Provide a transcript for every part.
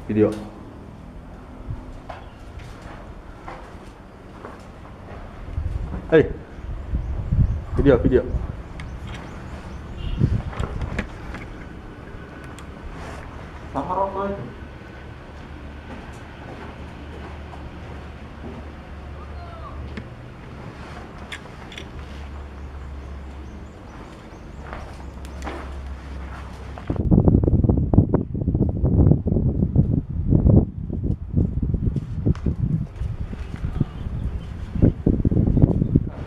Video. Hei. Video. Sama rokok itu.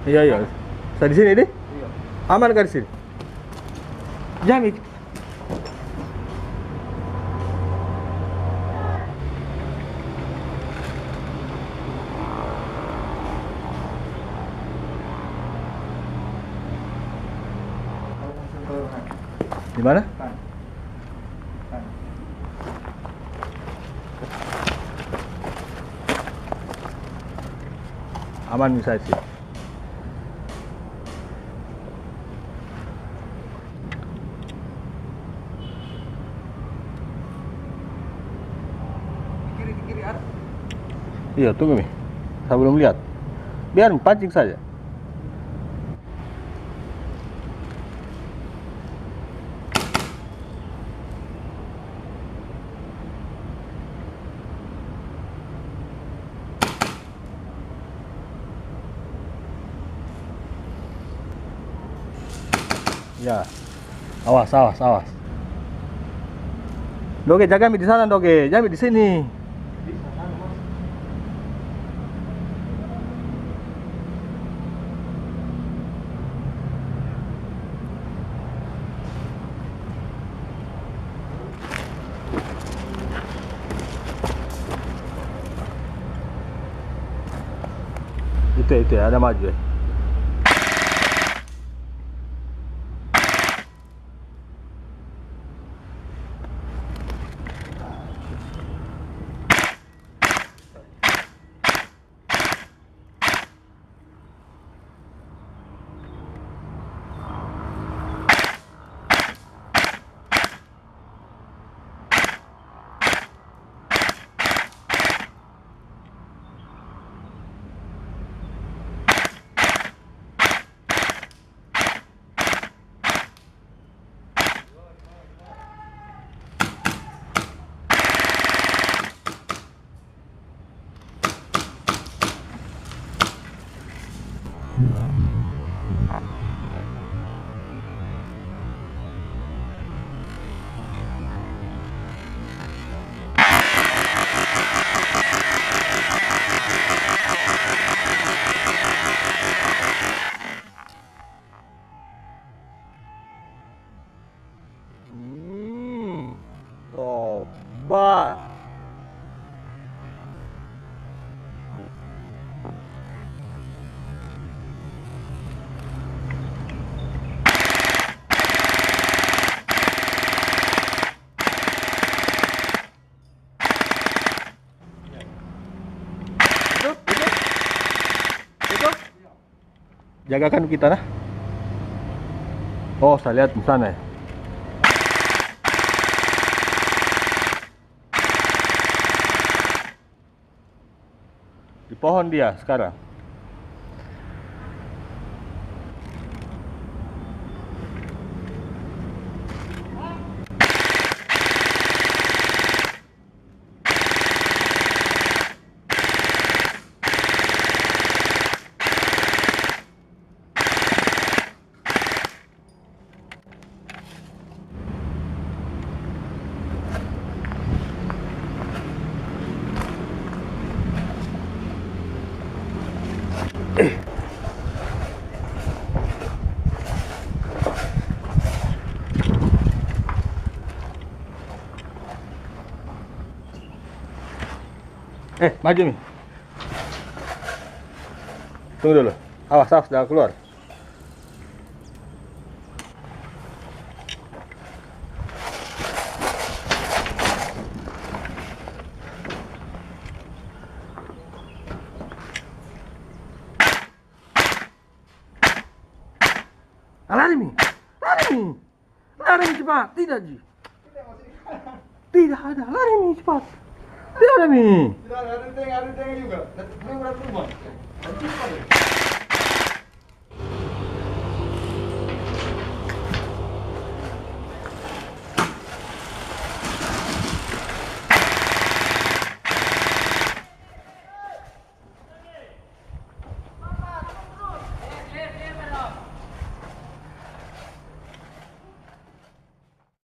Iya. Saya di sini deh. Iya. Aman kan di sini? Jamik. Di mana? Kan. Aman bisa sih. Di kiri ada. Iya, tunggu nih. Saya belum lihat. Biar pancing saja. Ya. Awas. Doge, jaga mi di sana, Doge. Jangan di sini. Bisa sana, Mas. Itu ya, ada maju ya. Tobat. Itu. Jagakan kita nah. Oh, saya lihat di sana ya. Di pohon dia sekarang. Maju nih. Tunggu dulu. Awas, jangan keluar. Lari Mi. Lari Mi cepat. Tidak, Ji. Tidak ada. Lari Mi cepat. Tidak ada nih. Tidak ada tengah juga. Ini berat rumah.